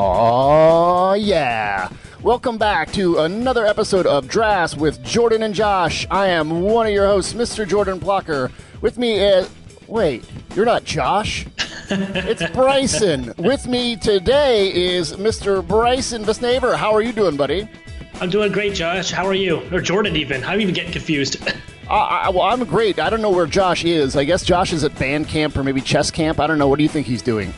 Oh, yeah. Welcome back to another episode of Drafts with Jordan and Josh. I am one of your hosts, Mr. Jordan Blocker. With me is... Wait, you're not Josh? It's Bryson. With me today is Mr. Bryson Vesnaver. How are you doing, buddy? I'm doing great, Josh. How are you? Or Jordan, even. I'm even getting confused. Well, I'm great. I don't know where Josh is. I guess Josh is at band camp or maybe chess camp. I don't know. What do you think he's doing?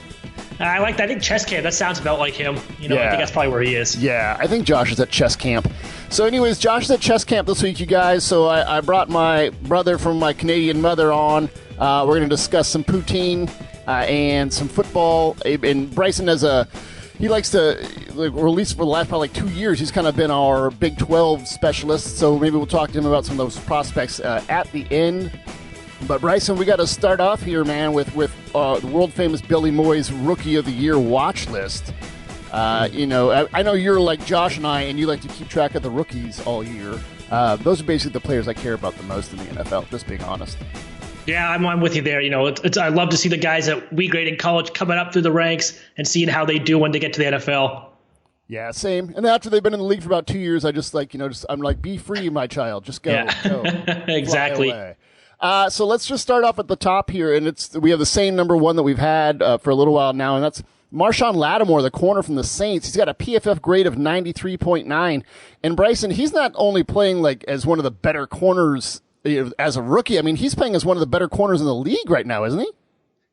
I think chess camp. That sounds about like him. I think that's probably where he is. Yeah, I think Josh is at chess camp. So anyways, Josh is at chess camp this week, you guys. So I brought my brother from my Canadian mother on. We're going to discuss some poutine and some football. And Bryson he likes to, or at least for the last probably 2 years, he's kind of been our Big 12 specialist. So maybe we'll talk to him about some of those prospects at the end. But Bryson, we got to start off here, man, with the world-famous Billy Moy's Rookie of the Year watch list. I know you're like Josh and I, and you like to keep track of the rookies all year. Those are basically the players I care about the most in the NFL, just being honest. Yeah, I'm with you there. I love to see the guys that we grade in college coming up through the ranks and seeing how they do when they get to the NFL. Yeah, same. And after they've been in the league for about 2 years, I just I'm like, be free, my child. Just go. Yeah. Go. Exactly. Fly away. So let's just start off at the top here, and we have the same number one that we've had for a little while now, and that's Marshon Lattimore, the corner from the Saints. He's got a PFF grade of 93.9, and Bryson, he's not only playing like as one of the better corners as a rookie. I mean, he's playing as one of the better corners in the league right now, isn't he?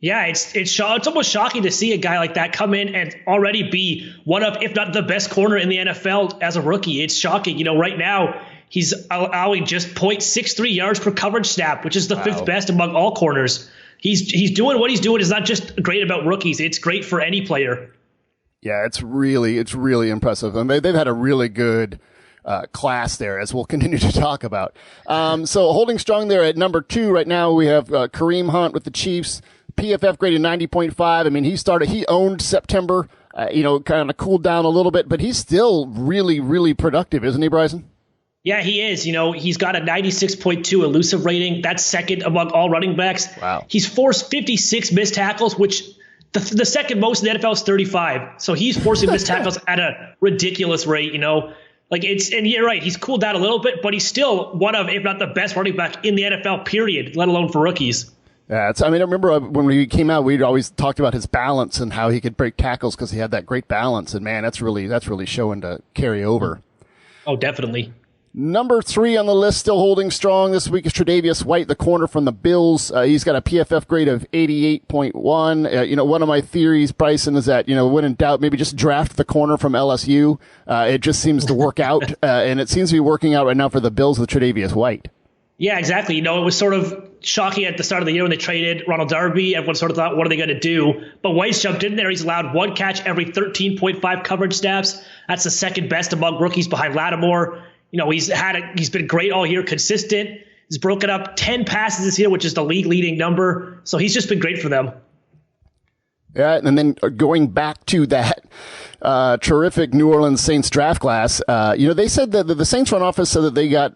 Yeah, it's almost shocking to see a guy like that come in and already be one of, if not the best corner in the NFL as a rookie. It's shocking. Right now, he's allowing just 0.63 yards per coverage snap, which is the fifth best among all corners. He's doing what he's doing is not just great about rookies. It's great for any player. Yeah, it's really impressive. And they've had a really good class there, as we'll continue to talk about. So holding strong there at number 2 right now, we have Kareem Hunt with the Chiefs. PFF graded 90.5. I mean, he owned September, kind of cooled down a little bit, but he's still really, really productive, isn't he, Bryson? Yeah, he is. He's got a 96.2 elusive rating. That's second among all running backs. Wow. He's forced 56 missed tackles, which the second most in the NFL is 35. So he's forcing missed tackles at a ridiculous rate, and you're right, he's cooled down a little bit, but he's still one of, if not the best running back in the NFL, period, let alone for rookies. Yeah, I remember when we came out, we'd always talked about his balance and how he could break tackles because he had that great balance. And man, that's really showing to carry over. Oh, definitely. Number 3 on the list, still holding strong this week, is Tre'Davious White, the corner from the Bills. He's got a PFF grade of 88.1. One of my theories, Bryson, is that, when in doubt, maybe just draft the corner from LSU. It just seems to work out, and it seems to be working out right now for the Bills with Tre'Davious White. Yeah, exactly. It was sort of shocking at the start of the year when they traded Ronald Darby. Everyone sort of thought, what are they going to do? But White's jumped in there. He's allowed one catch every 13.5 coverage snaps. That's the second best among rookies behind Lattimore. He's been great all year, consistent. He's broken up 10 passes this year, which is the league leading number. So he's just been great for them. Yeah, and then going back to that terrific New Orleans Saints draft class, they said that the Saints front office said that they got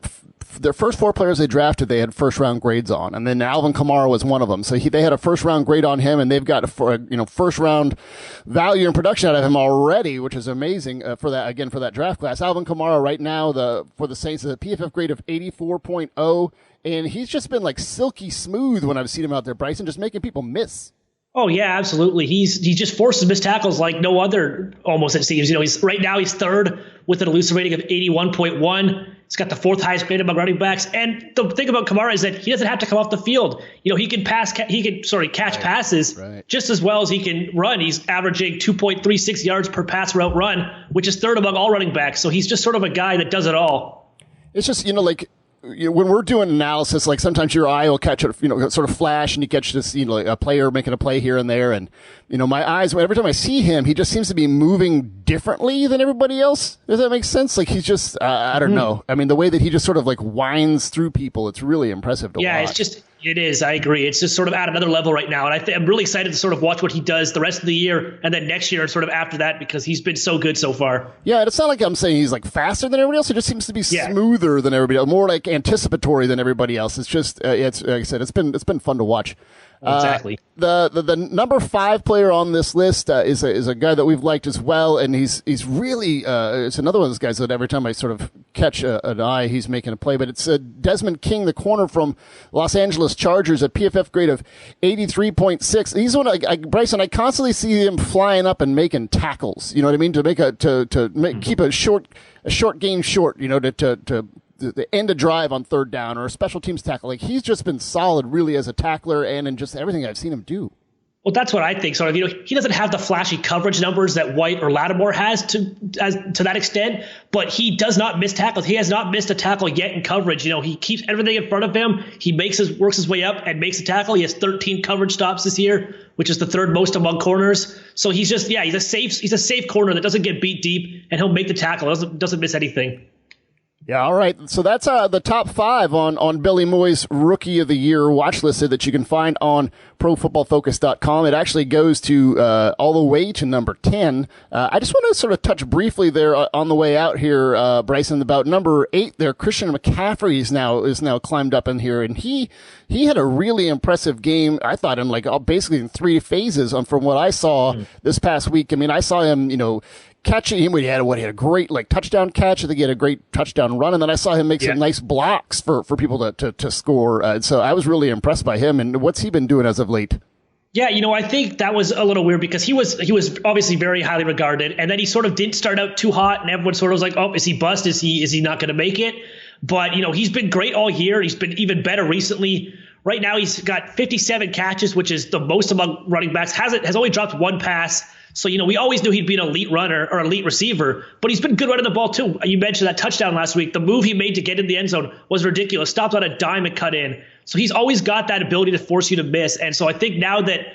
their first 4 players they drafted, they had first-round grades on. And then Alvin Kamara was one of them. So they had a first-round grade on him, and they've got first-round value and production out of him already, which is amazing for that draft class. Alvin Kamara right now for the Saints is a PFF grade of 84.0, and he's just been like silky smooth when I've seen him out there, Bryson, just making people miss. Oh, yeah, absolutely. He just forces missed tackles like no other, almost, it seems. He's third with an elusive rating of 81.1. He's got the 4th highest grade among running backs. And the thing about Kamara is that he doesn't have to come off the field. He can catch passes just as well as he can run. He's averaging 2.36 yards per pass route run, which is third among all running backs. So he's just sort of a guy that does it all. It's just, when we're doing analysis, like sometimes your eye will catch a, sort of flash, and you catch this, a player making a play here and there. And, my eyes, every time I see him, he just seems to be moving differently than everybody else. Does that make sense? Like he's just, I don't know. I mean, the way that he just sort of like winds through people, it's really impressive to watch. It is. I agree. It's just sort of at another level right now. And I'm really excited to sort of watch what he does the rest of the year and then next year and sort of after that, because he's been so good so far. Yeah, it's not like I'm saying he's like faster than everybody else. It just seems to be smoother than everybody else, more like anticipatory than everybody else. It's just, it's like I said, it's been fun to watch. Exactly. The number 5 player on this list is a guy that we've liked as well, and he's really it's another one of those guys that every time I sort of catch an eye, he's making a play. But it's Desmond King, the corner from Los Angeles Chargers, a PFF grade of 83.6. He's one Bryson. I constantly see him flying up and making tackles. You know what I mean? To make keep a short game short. You know, to end a drive on third down or a special teams tackle. Like, he's just been solid really as a tackler and in just everything I've seen him do. Well, that's what I think. Sort of, he doesn't have the flashy coverage numbers that White or Lattimore has to that extent, but he does not miss tackles. He has not missed a tackle yet in coverage. He keeps everything in front of him. He works his way up and makes a tackle. He has 13 coverage stops this year, which is the third most among corners. So he's a safe corner that doesn't get beat deep, and he'll make the tackle. Doesn't miss anything. Yeah, all right. So that's the top 5 on Billy Moy's Rookie of the Year watch listed that you can find on ProFootballFocus.com. It actually goes to all the way to number 10. I just want to sort of touch briefly there on the way out here, Bryson, about number 8 there. Christian McCaffrey is now climbed up in here, and he had a really impressive game, I thought, in basically in 3 phases from what I saw this past week. I mean, I saw him, catching him. He had a great touchdown catch. I think he had a great touchdown run, and then I saw him make some nice blocks for people to score. So I was really impressed by him. And what's he been doing as of late? Yeah, I think that was a little weird because he was obviously very highly regarded, and then he sort of didn't start out too hot, and everyone sort of was like, oh, is he bust? Is he not going to make it? But he's been great all year. He's been even better recently. Right now he's got 57 catches, which is the most among running backs. Has only dropped 1 pass. So, we always knew he'd be an elite runner or elite receiver, but he's been good running the ball too. You mentioned that touchdown last week. The move he made to get in the end zone was ridiculous. Stopped on a dime and cut in. So he's always got that ability to force you to miss. And so I think now that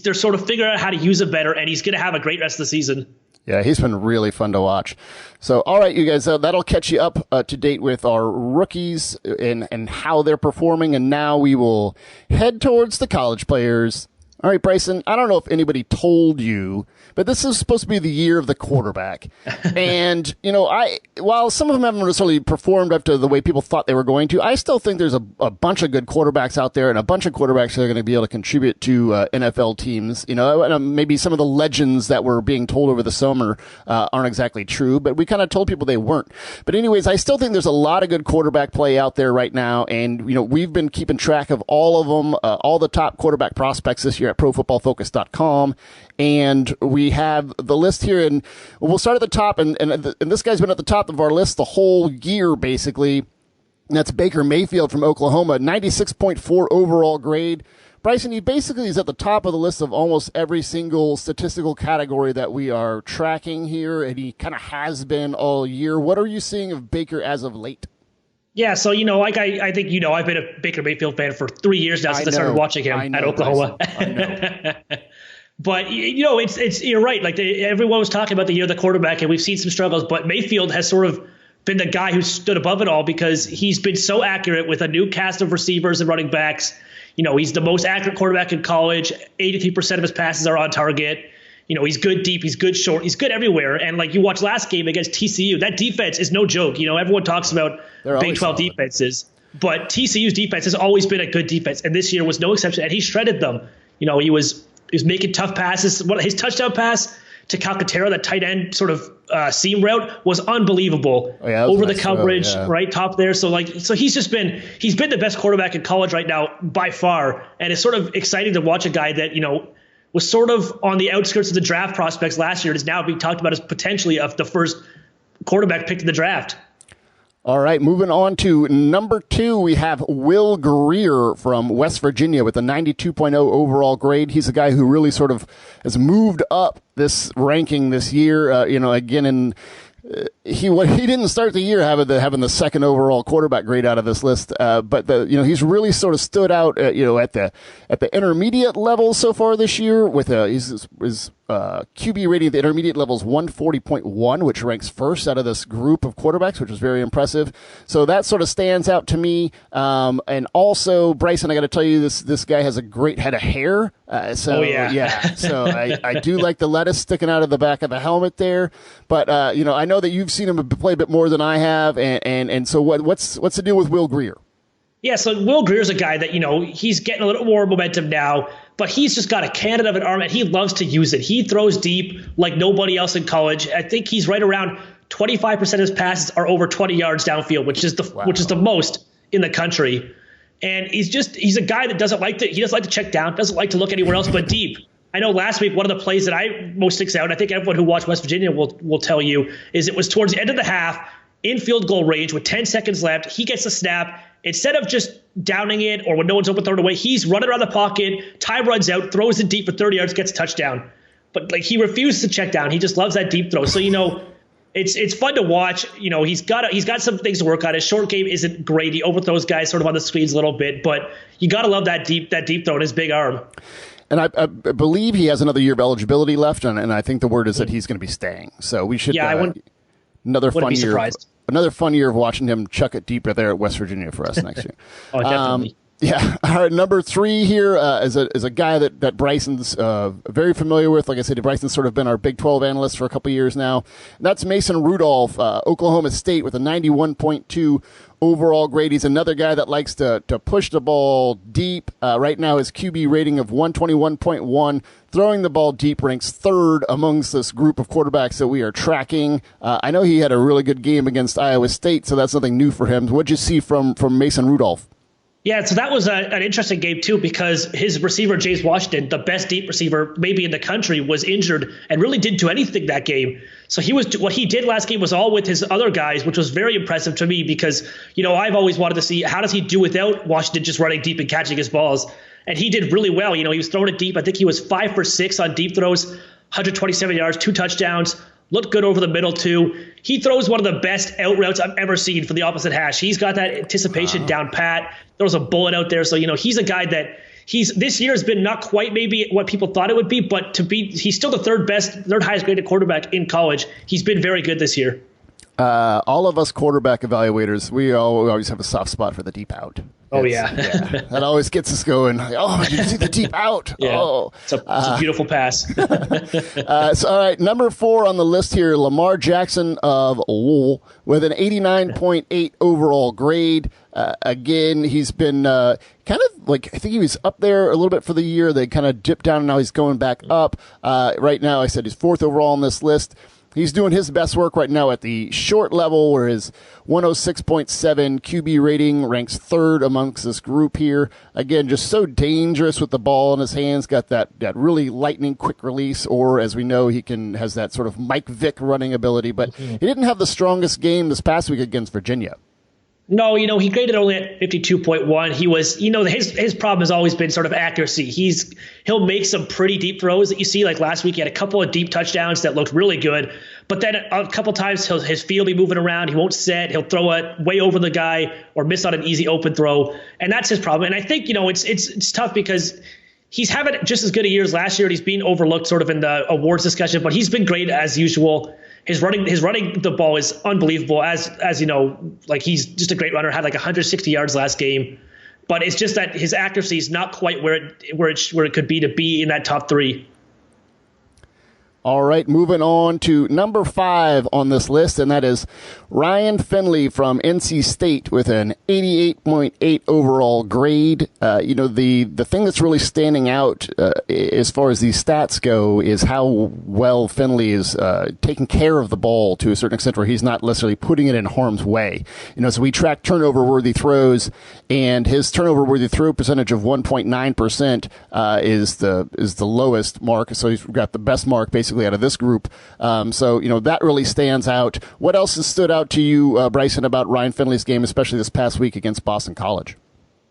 they're sort of figuring out how to use it better, and he's going to have a great rest of the season. Yeah, he's been really fun to watch. So, all right, you guys, that'll catch you up to date with our rookies and how they're performing. And now we will head towards the college players. All right, Bryson, I don't know if anybody told you, but this is supposed to be the year of the quarterback. And, while some of them haven't necessarily performed up to the way people thought they were going to, I still think there's a bunch of good quarterbacks out there and a bunch of quarterbacks that are going to be able to contribute to NFL teams. Maybe some of the legends that were being told over the summer aren't exactly true, but we kind of told people they weren't. But anyways, I still think there's a lot of good quarterback play out there right now. And, we've been keeping track of all of them, all the top quarterback prospects this year at ProFootballFocus.com. And we have the list here, and we'll start at the top, and this guy's been at the top of our list the whole year, basically. And that's Baker Mayfield from Oklahoma, 96.4 overall grade. Bryson, he basically is at the top of the list of almost every single statistical category that we are tracking here, and he kind of has been all year. What are you seeing of Baker as of late? Yeah, so, I think, I've been a Baker Mayfield fan for 3 years now since I started watching him at Oklahoma. But, it's you're right. Everyone was talking about the year of the quarterback, and we've seen some struggles. But Mayfield has sort of been the guy who stood above it all because he's been so accurate with a new cast of receivers and running backs. He's the most accurate quarterback in college. 83% of his passes are on target. He's good deep, he's good short, he's good everywhere. And you watch last game against TCU, that defense is no joke. Everyone talks about Big 12 defenses, but TCU's defense has always been a good defense, and this year was no exception. And he shredded them. He was making tough passes. His touchdown pass to Calcaterra, that tight end sort of seam route, was unbelievable. Oh, yeah, over the coverage, right top there. So he's been the best quarterback in college right now by far, and it's sort of exciting to watch a guy that was sort of on the outskirts of the draft prospects last year. It is now being talked about as potentially of the first quarterback picked in the draft. All right, moving on to number 2, we have Will Grier from West Virginia with a 92.0 overall grade. He's a guy who really sort of has moved up this ranking this year. Again, he didn't start the year having the second overall quarterback grade out of this list, but he's really sort of stood out at the intermediate level so far this year with his QB rating at the intermediate level is 140.1, which ranks first out of this group of quarterbacks, which is very impressive. So that sort of stands out to me. And also, Bryson, I got to tell you, this guy has a great head of hair. So I do like the lettuce sticking out of the back of the helmet there. But I know that you've seen him play a bit more than I have, and so what's the deal with Will Grier? Yeah, so Will Grier's a guy that, he's getting a little more momentum now, but he's just got a cannon of an arm, and he loves to use it. He throws deep like nobody else in college. I think he's right around 25% of his passes are over 20 yards downfield, which is the most in the country. And he's a guy that doesn't like to check down, doesn't like to look anywhere else but deep. I know last week one of the plays that I most sticks out, and I think everyone who watched West Virginia will tell you, is it was towards the end of the half, in field goal range with 10 seconds left. He gets a snap. Instead of just downing it or when no one's open, throw it away, he's running around the pocket, time runs out, throws it deep for 30 yards, gets a touchdown. But he refuses to check down. He just loves that deep throw. So, it's fun to watch. He's got some things to work on. His short game isn't great. He overthrows guys sort of on the screens a little bit, but you got to love that deep throw in his big arm. And I believe he has another year of eligibility left, and I think the word is that he's going to be staying. So we should another fun year of watching him chuck it deeper there at West Virginia for us next year. Oh, definitely. Yeah. All right. Number 3 here is a guy that Bryson's very familiar with. Like I said, Bryson's sort of been our Big 12 analyst for a couple years now. That's Mason Rudolph, Oklahoma State, with a 91.2 overall grade. He's another guy that likes to push the ball deep. Right now, his QB rating of 121.1. Throwing the ball deep ranks 3rd amongst this group of quarterbacks that we are tracking. I know he had a really good game against Iowa State, so that's nothing new for him. What'd you see from Mason Rudolph? Yeah, so that was an interesting game, too, because his receiver, James Washington, the best deep receiver maybe in the country, was injured and really didn't do anything that game. So what he did last game was all with his other guys, which was very impressive to me because, I've always wanted to see how does he do without Washington just running deep and catching his balls. And he did really well. He was throwing it deep. I think he was 5 for 6 on deep throws, 127 yards, 2 touchdowns. Looked good over the middle, too. He throws one of the best out routes I've ever seen for the opposite hash. He's got that anticipation down pat. Throws a bullet out there. So, he's a guy that this year has been not quite maybe what people thought it would be, but he's still the third highest graded quarterback in college. He's been very good this year. All of us quarterback evaluators, we always have a soft spot for the deep out. Oh, yeah. That always gets us going. Like, did you see the deep out? Yeah. Oh, it's a beautiful pass. All right, number 4 on the list here, Lamar Jackson of Louisville with an 89.8 overall grade. Again, he's been kind of I think he was up there a little bit for the year. They kind of dipped down, and now he's going back up. Right now, I said he's 4th overall on this list. He's doing his best work right now at the short level, where his 106.7 QB rating ranks 3rd amongst this group here. Again, just so dangerous with the ball in his hands. Got that really lightning quick release, or as we know, has that sort of Mike Vick running ability. But he didn't have the strongest game this past week against Virginia. No, he graded only at 52.1. He was, his problem has always been sort of accuracy. He'll make some pretty deep throws that you see. Like last week, he had a couple of deep touchdowns that looked really good. But then a couple times his feet will be moving around. He won't set. He'll throw it way over the guy or miss on an easy open throw. And that's his problem. And I think, it's tough because he's having just as good a year as last year. And he's being overlooked sort of in the awards discussion, but he's been great as usual. His running the ball is unbelievable. As he's just a great runner. Had 160 yards last game, but it's just that his accuracy is not quite where it could be to be in that top 3. All right, moving on to number 5 on this list, and that is Ryan Finley from NC State with an 88.8 overall grade. The thing that's really standing out as far as these stats go is how well Finley is taking care of the ball to a certain extent, where he's not necessarily putting it in harm's way. So we track turnover-worthy throws, and his turnover-worthy throw percentage of 1.9% is the lowest mark. So he's got the best mark basically out of this group. That really stands out. What else has stood out to you, Bryson, about Ryan Finley's game, especially this past week against Boston College?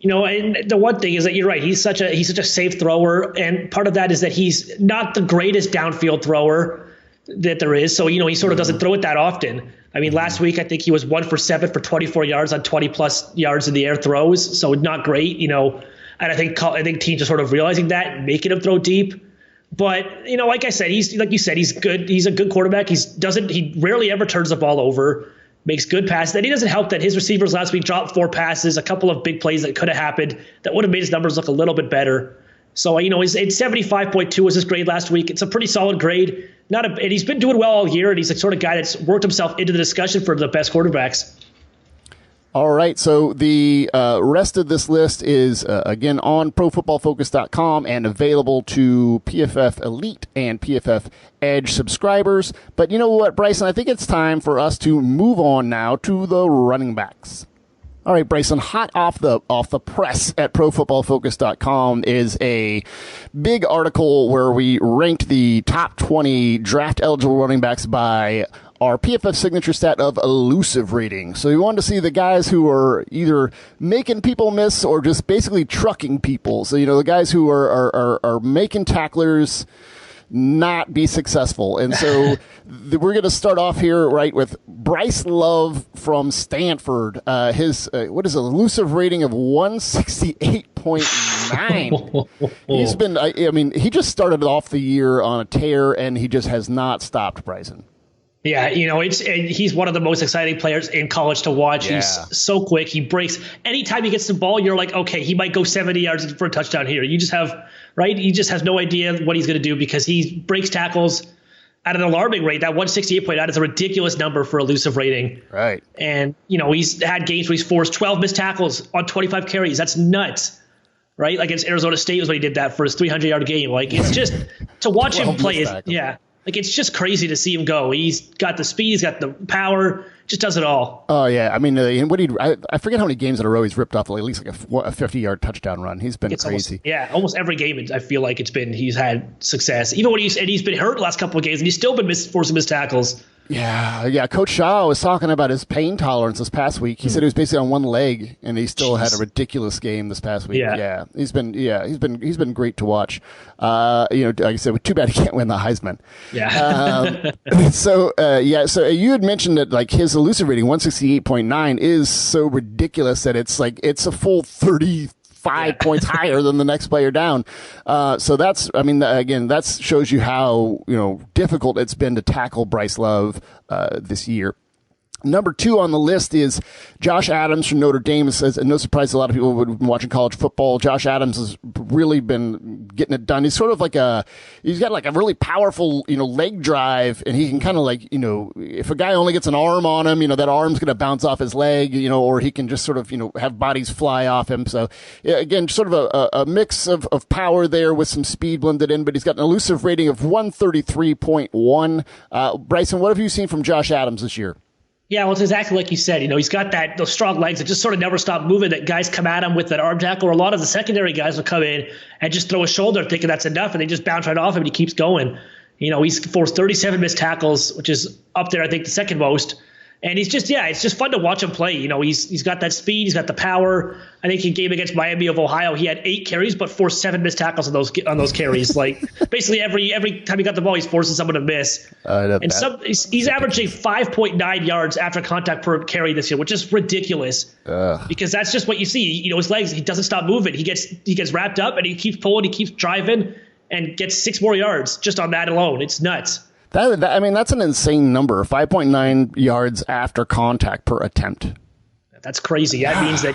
And the one thing is that you're right. He's such a safe thrower, and part of that is that he's not the greatest downfield thrower that there is. So he sort of doesn't throw it that often. I mean, last week I think he was 1 for 7 for 24 yards on 20 plus yards in the air throws. So not great. And I think teams are sort of realizing that and making him throw deep. But, like I said, he's good. He's a good quarterback. He rarely ever turns the ball over, makes good passes. And he doesn't help that his receivers last week dropped 4 passes, a couple of big plays that could have happened that would have made his numbers look a little bit better. So, his 75.2 was his grade last week. It's a pretty solid grade. And he's been doing well all year, and he's the sort of guy that's worked himself into the discussion for the best quarterbacks. All right, so the rest of this list is, again, on ProFootballFocus.com and available to PFF Elite and PFF Edge subscribers. But you know what, Bryson? I think it's time for us to move on now to the running backs. All right, Bryson, hot off the press at ProFootballFocus.com is a big article where we ranked the top 20 draft-eligible running backs by our PFF signature stat of elusive rating. So we wanted to see the guys who are either making people miss or just basically trucking people. So, the guys who are making tacklers not be successful. And so we're going to start off here, right, with Bryce Love from Stanford. His, elusive rating of 168.9. He's been, he just started off the year on a tear, and he just has not stopped, Bryson. Yeah, he's one of the most exciting players in college to watch. Yeah. He's so quick. He breaks. Anytime he gets the ball, you're like, okay, he might go 70 yards for a touchdown here. You just have, right? He just has no idea what he's going to do because he breaks tackles at an alarming rate. That 168.9 is a ridiculous number for elusive rating. Right. And, he's had games where he's forced 12 missed tackles on 25 carries. That's nuts. Right? Like against Arizona State was when he did that for his 300-yard game. Like, it's just to watch him play. Like, it's just crazy to see him go. He's got the speed. He's got the power. Just does it all. Oh, yeah. I mean, I forget how many games in a row he's ripped off at least like a 50-yard touchdown run. He's been crazy. Almost every game I feel like he's had success. Even when he's been hurt the last couple of games, and he's still been forcing missed tackles. Yeah. Coach Shaw was talking about his pain tolerance this past week. He said he was basically on one leg, and he still had a ridiculous game this past week. Yeah. He's been great to watch. Like I said, too bad he can't win the Heisman. Yeah. So you had mentioned that like his elusive rating 168.9 is so ridiculous that it's a full 35 points higher than the next player down. So that shows you how, difficult it's been to tackle Bryce Love, this year. Number 2 on the list is Josh Adams from Notre Dame. It says, no surprise, a lot of people who have been watching college football. Josh Adams has really been getting it done. He's sort of he's got like a really powerful, leg drive, and he can kind of if a guy only gets an arm on him, that arm's going to bounce off his leg, or he can just sort of, have bodies fly off him. So again, sort of a mix of power there with some speed blended in, but he's got an elusive rating of 133.1. Bryson, what have you seen from Josh Adams this year? Yeah, well, it's exactly like you said. He's got those strong legs that just sort of never stop moving, that guys come at him with that arm tackle, or a lot of the secondary guys will come in and just throw a shoulder thinking that's enough, and they just bounce right off him, and he keeps going. He's forced 37 missed tackles, which is up there, I think, the second most. And he's just, it's just fun to watch him play. He's got that speed, he's got the power. I think in game against Miami of Ohio, he had 8 carries, but forced 7 missed tackles on those carries. Like basically every time he got the ball, he's forcing someone to miss. He's averaging 5.9 yards after contact per carry this year, which is ridiculous. Because that's just what you see. His legs, he doesn't stop moving. He gets wrapped up and he keeps pulling, he keeps driving, and gets 6 more yards just on that alone. It's nuts. That's an insane number, 5.9 yards after contact per attempt. That's crazy. That means that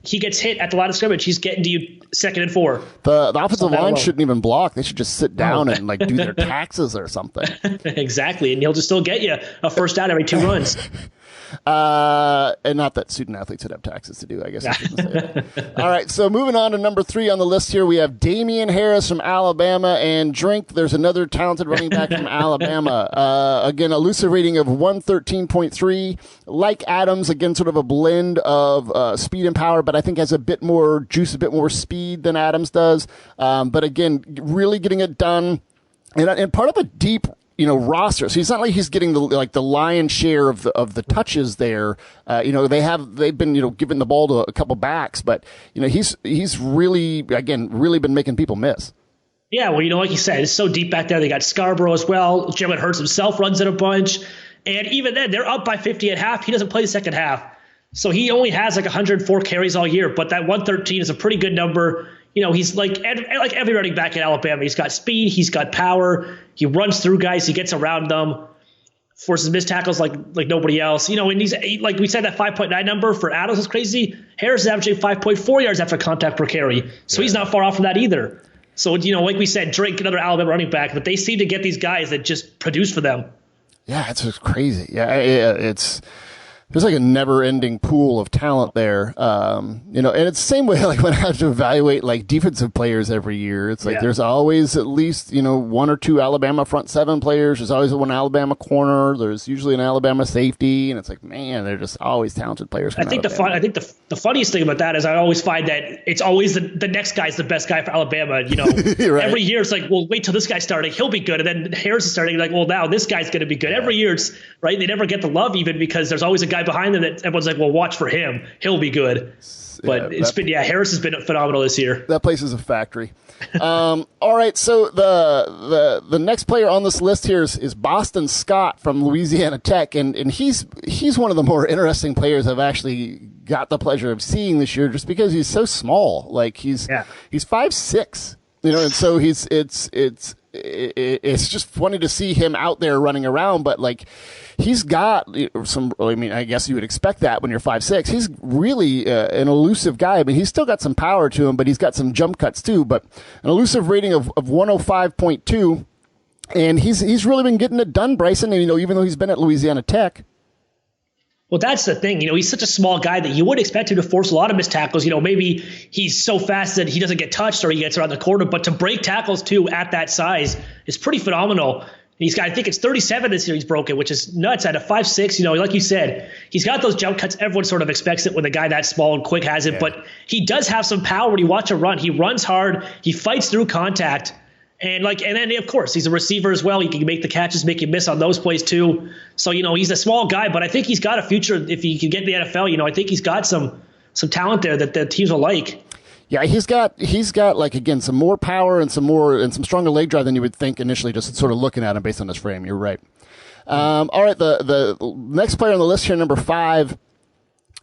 he gets hit at the line of scrimmage. He's getting to you 2nd and 4. The offensive line shouldn't even block. They should just sit down and do their taxes or something. Exactly, and he'll just still get you a first down every 2 runs. And not that student athletes would have taxes to do, I guess I shouldn't say that. All right, so moving on to number 3 on the list here, we have Damien Harris from Alabama, and there's another talented running back from Alabama. Again, elusive rating of 113.3. Like Adams, again, sort of a blend of speed and power, but I think has a bit more juice, a bit more speed than Adams does. But again, really getting it done. And part of a deep roster. So it's not like he's getting the lion's share of the touches there. They've been giving the ball to a couple backs, but he's really been making people miss. Yeah, well, like you said, it's so deep back there. They got Scarborough as well. Jalen Hurts himself runs it a bunch, and even then they're up by 50 at half. He doesn't play the second half, so he only has 104 carries all year. But that 113 is a pretty good number. He's like every running back in Alabama. He's got speed. He's got power. He runs through guys. He gets around them, forces missed tackles like nobody else. And he's like we said, that 5.9 number for Adams is crazy. Harris is averaging 5.4 yards after contact per carry, so he's not far off from that either. So like we said, Drake, another Alabama running back, but they seem to get these guys that just produce for them. Yeah, it's just crazy. Yeah, it's. there's like a never-ending pool of talent there, and it's the same way like when I have to evaluate like defensive players every year. It's like there's always at least one or two Alabama front seven players. There's always one Alabama corner. There's usually an Alabama safety, and it's like, man, they're just always talented players. I think the funniest thing about that is I always find that it's always the next guy's the best guy for Alabama. Right. Every year it's like, well, wait till this guy's starting, he'll be good, and then Harris is starting, like, well, now this guy's going to be good. Every year it's right. They never get the love even because there's always a guy behind them that everyone's like, well, watch for him. He'll be good. But Harris has been phenomenal this year. That place is a factory. All right, so the next player on this list here is Boston Scott from Louisiana Tech, and he's one of the more interesting players I've actually got the pleasure of seeing this year, just because he's so small. Like he's 5'6", and so it's just funny to see him out there running around, but like he's got some, I mean, I guess you would expect that when you're 5'6". He's really an elusive guy. I mean, he's still got some power to him, but he's got some jump cuts too, but an elusive rating of 105.2. And he's really been getting it done, Bryson, and, even though he's been at Louisiana Tech. Well, that's the thing. He's such a small guy that you would expect him to force a lot of missed tackles. Maybe he's so fast that he doesn't get touched or he gets around the corner, but to break tackles too at that size is pretty phenomenal. He's got, I think it's 37 this year he's broken, which is nuts at a 5'6". Like you said, he's got those jump cuts. Everyone sort of expects it when a guy that small and quick has it, but he does have some power when you watch him run. He runs hard. He fights through contact. And then of course he's a receiver as well. He can make the catches, make you miss on those plays too. So he's a small guy, but I think he's got a future if he can get in the NFL. I think he's got some talent there that the teams will like. Yeah, he's got like, again, some more power and some stronger leg drive than you would think initially, just sort of looking at him based on his frame. You're right. All right, the next player on the list here, number 5.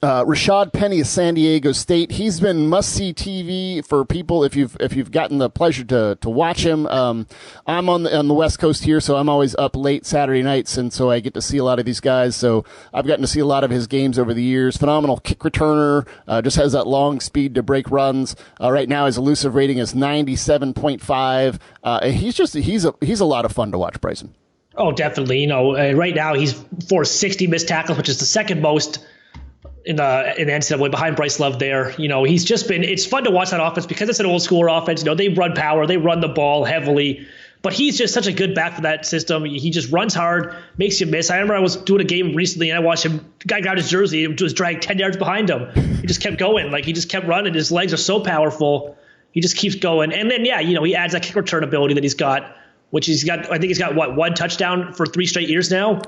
Rashaad Penny of San Diego State. He's been must-see TV for people if you've gotten the pleasure to watch him. I'm on the West Coast here, so I'm always up late Saturday nights, and so I get to see a lot of these guys. So I've gotten to see a lot of his games over the years. Phenomenal kick returner, just has that long speed to break runs. Right now his elusive rating is 97.5. And he's a lot of fun to watch, Bryson. Oh, definitely. Right now he's forced 60 missed tackles, which is the second most in the NCAA behind Bryce Love there. He's just been, it's fun to watch that offense because it's an old school offense. They run power, they run the ball heavily, but he's just such a good back for that system. He just runs hard, makes you miss. I remember I was doing a game recently and I watched him, guy got his jersey and was dragged 10 yards behind him. He just kept going. He just kept running. His legs are so powerful. He just keeps going. And then, he adds that kick return ability that he's got, which I think he's got one touchdown for 3 straight years now.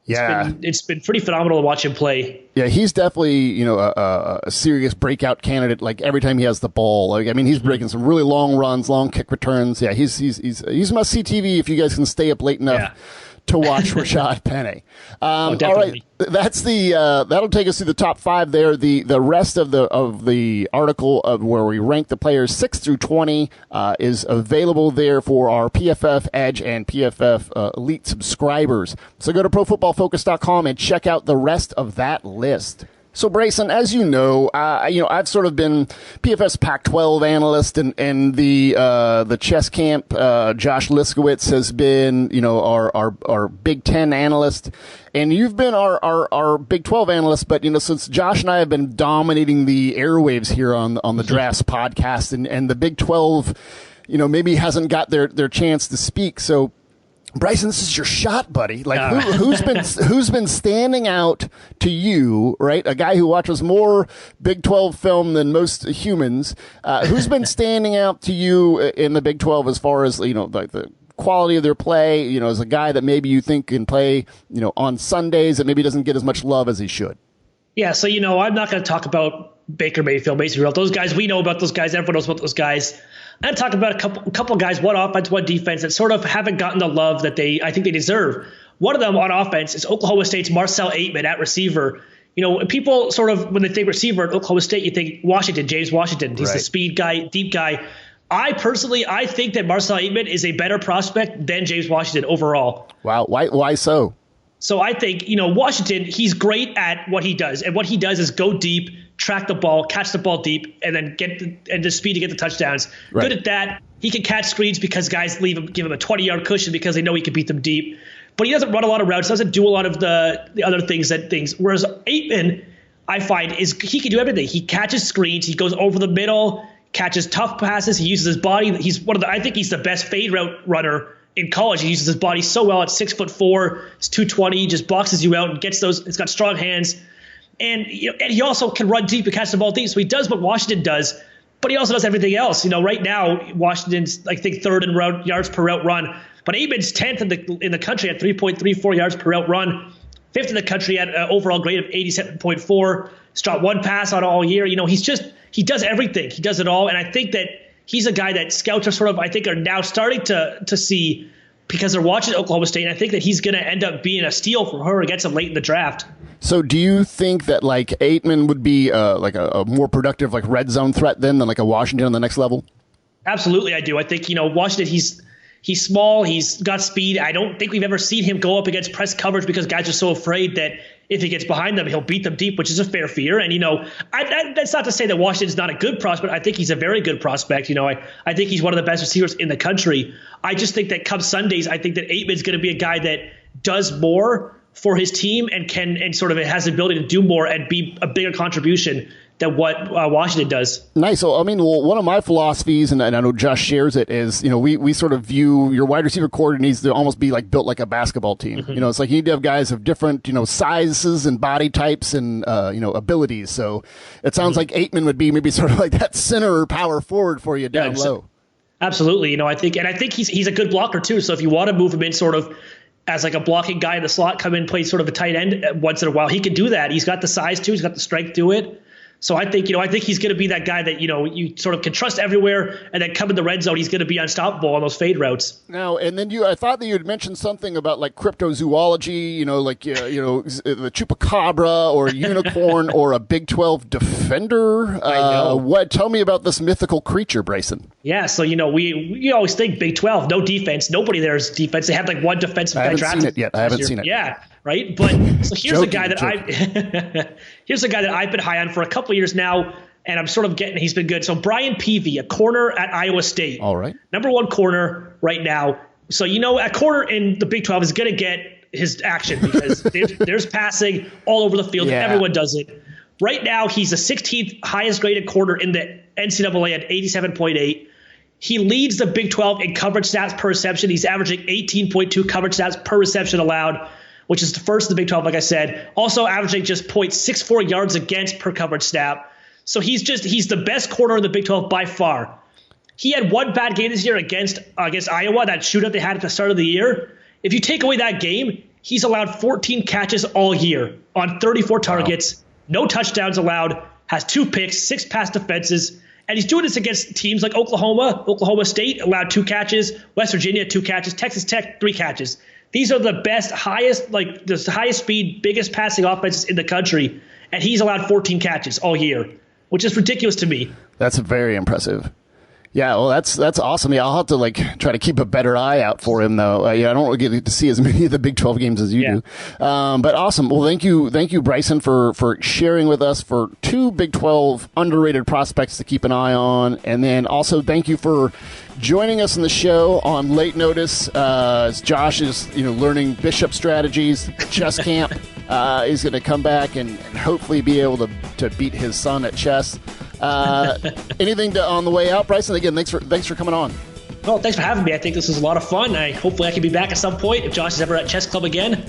Yeah, it's been pretty phenomenal to watch him play. Yeah, he's definitely a serious breakout candidate. Like every time he has the ball, he's breaking some really long runs, long kick returns. Yeah, he's must see TV if you guys can stay up late enough to watch Rashaad Penny. All right, that's that'll take us through the top 5 there. The rest of the article of where we rank the players 6 through 20 is available there for our PFF Edge and PFF Elite subscribers. So go to ProFootballFocus.com and check out the rest of that list. So, Bryson, as you know, I've sort of been PFF's Pac-12 analyst, and the chess camp. Josh Liskowitz has been, our Big Ten analyst, and you've been our Big 12 analyst. But since Josh and I have been dominating the airwaves here on the Drafts podcast, and the Big 12, maybe hasn't got their chance to speak. So, Bryson, this is your shot, buddy. Who's been standing out to you, right? A guy who watches more Big 12 film than most humans. Who's been standing out to you in the Big 12 as far as the quality of their play? As a guy that maybe you think can play, on Sundays that maybe doesn't get as much love as he should. Yeah, so I'm not going to talk about Baker Mayfield, Mason Rudolph. Those guys, we know about those guys. Everyone knows about those guys. I'm talking about a couple guys, one offense, one defense, that sort of haven't gotten the love that I think they deserve. One of them on offense is Oklahoma State's Marcell Ateman at receiver. People sort of, when they think receiver at Oklahoma State, you think James Washington. He's the speed guy, deep guy. I think that Marcell Ateman is a better prospect than James Washington overall. Wow. Why so? So I think, Washington, he's great at what he does. And what he does is go deep, track the ball, catch the ball deep, and then get the speed to get the touchdowns. Right. Good at that. He can catch screens because guys give him a 20-yard cushion because they know he can beat them deep. but he doesn't run a lot of routes, doesn't do a lot of the other things. Whereas Ateman, I find, he can do everything. He catches screens, he goes over the middle, catches tough passes, he uses his body. I think he's the best fade route runner in college. He uses his body so well at 6'4", he's 220, just boxes you out and gets those. He's got strong hands. And he also can run deep and catch the ball deep. So he does what Washington does, but he also does everything else. Right now, Washington's, I think, third in yards per route run. But Ateman's 10th in the country at 3.34 yards per route run, 5th in the country at an overall grade of 87.4. He's dropped one pass on all year. He does everything. He does it all. And I think that he's a guy that scouts are sort of, I think, are now starting to see because they're watching Oklahoma State. And I think that he's going to end up being a steal for her against him late in the draft. So do you think that like Ateman would be like a more productive like red zone threat then than like a Washington on the next level? Absolutely, I do. I think, Washington, he's small, he's got speed. I don't think we've ever seen him go up against press coverage because guys are so afraid that if he gets behind them, he'll beat them deep, which is a fair fear. And, that's not to say that Washington's not a good prospect. I think he's a very good prospect. I think he's one of the best receivers in the country. I just think that come Sundays, I think that Ateman's going to be a guy that does more for his team and sort of has the ability to do more and be a bigger contribution than what Washington does. Nice. So, one of my philosophies, and I know Josh shares it, is, we sort of view your wide receiver core needs to almost be like built like a basketball team. Mm-hmm. It's like you need to have guys of different, sizes and body types and, abilities. So it sounds like Ateman would be maybe sort of like that center or power forward for you down low. Absolutely. I think he's a good blocker too. So if you want to move him in sort of as like a blocking guy in the slot, come in, play sort of a tight end once in a while, he can do that. He's got the size too. He's got the strength to it. So I think he's going to be that guy that, you sort of can trust everywhere, and then come in the red zone, he's going to be unstoppable on those fade routes. Now, and then I thought that you had mentioned something about like cryptozoology, the chupacabra or a unicorn or a Big 12 defender. I know. Tell me about this mythical creature, Bryson. Yeah, so, we always think Big 12, no defense. Nobody there is defense. They have like one defensive guy drafted. I haven't seen it. Yeah. Right. But so here's a guy that I've been high on for a couple of years now, and I'm sort of he's been good. So Brian Peavy, a corner at Iowa State. All right. Number one corner right now. So, a corner in the Big 12 is going to get his action because there's passing all over the field. Yeah. Everyone does it. Right now, he's the 16th highest graded corner in the NCAA at 87.8. He leads the Big 12 in coverage stats per reception. He's averaging 18.2 coverage stats per reception allowed, which is the first in the Big 12, like I said. Also averaging just 0.64 yards against per coverage stat. So he's the best corner in the Big 12 by far. He had one bad game this year against Iowa, that shootout they had at the start of the year. If you take away that game, he's allowed 14 catches all year on 34 targets, no touchdowns allowed, has 2 picks, 6 pass defenses, and he's doing this against teams like Oklahoma State allowed 2 catches, West Virginia 2 catches, Texas Tech 3 catches. These are the best, highest speed, biggest passing offenses in the country, and he's allowed 14 catches all year, which is ridiculous to me. That's very impressive. Yeah, well, that's awesome. Yeah, I'll have to try to keep a better eye out for him, though. I don't really get to see as many of the Big 12 games as you do. But awesome. Well, thank you, Bryson, for sharing with us for 2 Big 12 underrated prospects to keep an eye on, and then also thank you for joining us in the show on late notice. As Josh is learning bishop strategies, chess camp. He's going to come back and hopefully be able to beat his son at chess. Anything on the way out, Bryson? Again, thanks for coming on. Well, thanks for having me. I think this was a lot of fun. Hopefully I can be back at some point if Josh is ever at chess club again.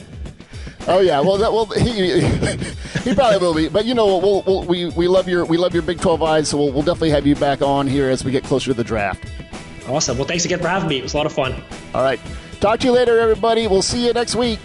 Oh yeah, he probably will be. But we love your Big 12 eyes, so we'll definitely have you back on here as we get closer to the draft. Awesome. Well, thanks again for having me. It was a lot of fun. All right. Talk to you later, everybody. We'll see you next week.